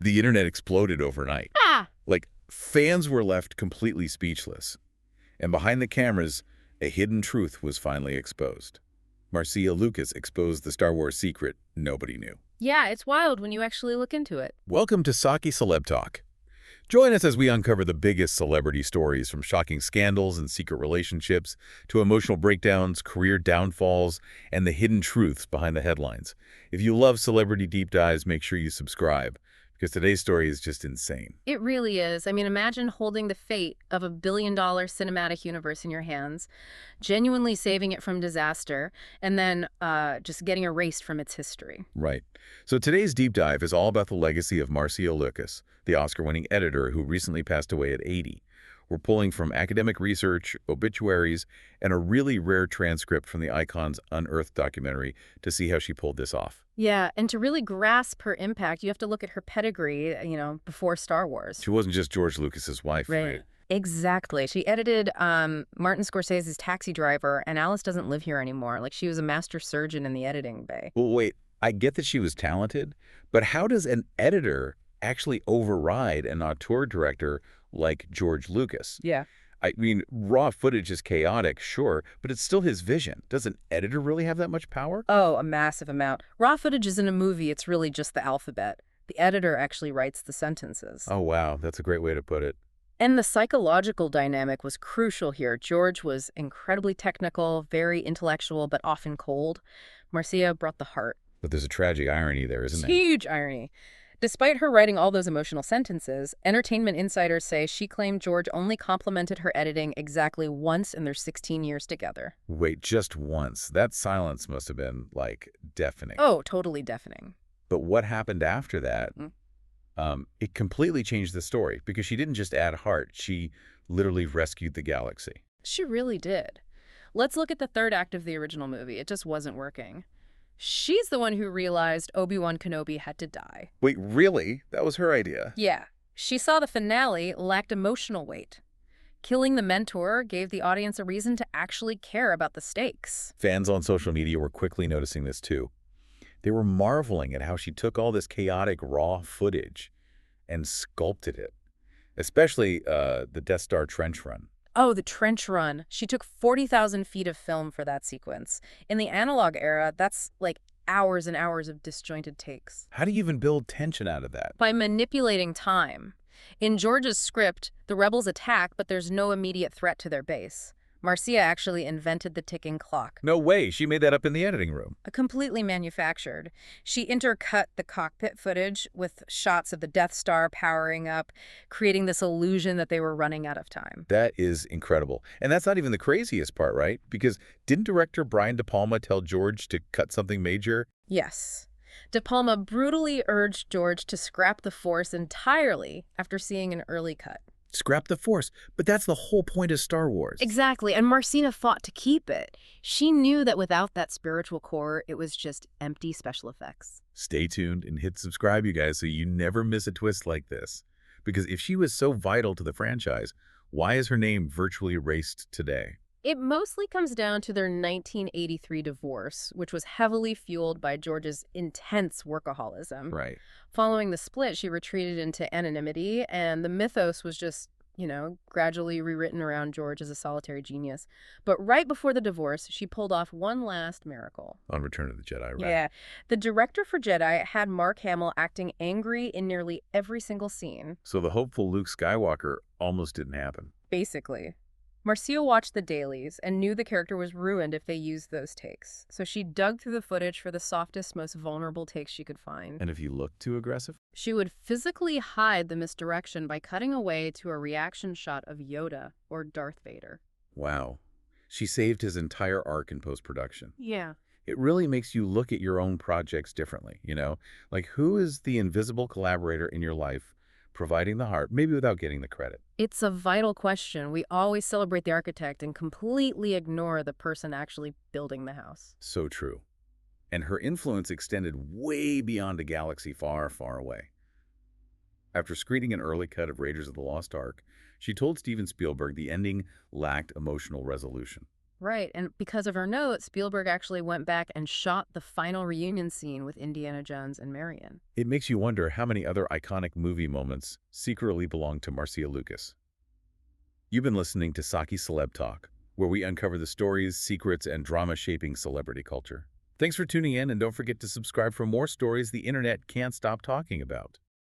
The internet exploded overnight. Ah! Like, fans were left completely speechless. And behind the cameras, a hidden truth was finally exposed. Marcia Lucas exposed the Star Wars secret nobody knew. Yeah, it's wild when you actually look into it. Welcome to Saki Celeb Talk. Join us as we uncover the biggest celebrity stories, from shocking scandals and secret relationships to emotional breakdowns, career downfalls, and the hidden truths behind the headlines. If you love celebrity deep dives, make sure you subscribe, because today's story is just insane. It really is. I mean, imagine holding the fate of $1 billion cinematic universe in your hands, genuinely saving it from disaster, and then just getting erased from its history. Right. So today's deep dive is all about the legacy of Marcia Lucas, the Oscar-winning editor who recently passed away at 80. We're pulling from academic research, obituaries, and a really rare transcript from the icon's Unearthed documentary to see how she pulled this off. Yeah, and to really grasp her impact, you have to look at her pedigree, before Star Wars. She wasn't just George Lucas's wife, right? Exactly. She edited Martin Scorsese's Taxi Driver, and Alice doesn't live here anymore. Like, she was a master surgeon in the editing bay. Well, wait, I get that she was talented, but how does an editor actually override an auteur director like George Lucas? Yeah. I mean, raw footage is chaotic, sure, but it's still his vision. Does an editor really have that much power? Oh, a massive amount. Raw footage isn't a movie, it's really just the alphabet. The editor actually writes the sentences. Oh, wow, that's a great way to put it. And the psychological dynamic was crucial here. George was incredibly technical, very intellectual, but often cold. Marcia brought the heart. But there's a tragic irony there, isn't there? Huge irony. Despite her writing all those emotional sentences, entertainment insiders say she claimed George only complimented her editing exactly once in their 16 years together. Wait, just once? That silence must have been, like, deafening. Oh, totally deafening. But what happened after that? It completely changed the story, because she didn't just add heart, she literally rescued the galaxy. She really did. Let's look at the third act of the original movie. It just wasn't working. She's the one who realized Obi-Wan Kenobi had to die. Wait, really? That was her idea? Yeah. She saw the finale lacked emotional weight. Killing the mentor gave the audience a reason to actually care about the stakes. Fans on social media were quickly noticing this too. They were marveling at how she took all this chaotic raw footage and sculpted it, especially the Death Star trench run. Oh, the trench run. She took 40,000 feet of film for that sequence. In the analog era, that's like hours and hours of disjointed takes. How do you even build tension out of that? By manipulating time. In George's script, the rebels attack, but there's no immediate threat to their base. Marcia actually invented the ticking clock. No way, she made that up in the editing room. Completely manufactured. She intercut the cockpit footage with shots of the Death Star powering up, creating this illusion that they were running out of time. That is incredible. And that's not even the craziest part, right? Because didn't director Brian De Palma tell George to cut something major? Yes. De Palma brutally urged George to scrap the Force entirely after seeing an early cut. Scrap the Force, but that's the whole point of Star Wars. Exactly, and Marcia fought to keep it. She knew that without that spiritual core, it was just empty special effects. Stay tuned and hit subscribe, you guys, so you never miss a twist like this. Because if she was so vital to the franchise, why is her name virtually erased today? It mostly comes down to their 1983 divorce, which was heavily fueled by George's intense workaholism. Right. Following the split, she retreated into anonymity, and the mythos was just, gradually rewritten around George as a solitary genius. But right before the divorce, she pulled off one last miracle. On Return of the Jedi, right? Yeah. The director for Jedi had Mark Hamill acting angry in nearly every single scene. So the hopeful Luke Skywalker almost didn't happen. Basically. Marcia watched the dailies and knew the character was ruined if they used those takes. So she dug through the footage for the softest, most vulnerable takes she could find. And if he looked too aggressive? She would physically hide the misdirection by cutting away to a reaction shot of Yoda or Darth Vader. Wow. She saved his entire arc in post-production. Yeah. It really makes you look at your own projects differently, Like, who is the invisible collaborator in your life providing the heart, maybe without getting the credit? It's a vital question. We always celebrate the architect and completely ignore the person actually building the house. So true. And her influence extended way beyond a galaxy far, far away. After screening an early cut of Raiders of the Lost Ark, she told Steven Spielberg the ending lacked emotional resolution. Right, and because of her note, Spielberg actually went back and shot the final reunion scene with Indiana Jones and Marion. It makes you wonder how many other iconic movie moments secretly belong to Marcia Lucas. You've been listening to Saki Celeb Talk, where we uncover the stories, secrets, and drama shaping celebrity culture. Thanks for tuning in, and don't forget to subscribe for more stories the internet can't stop talking about.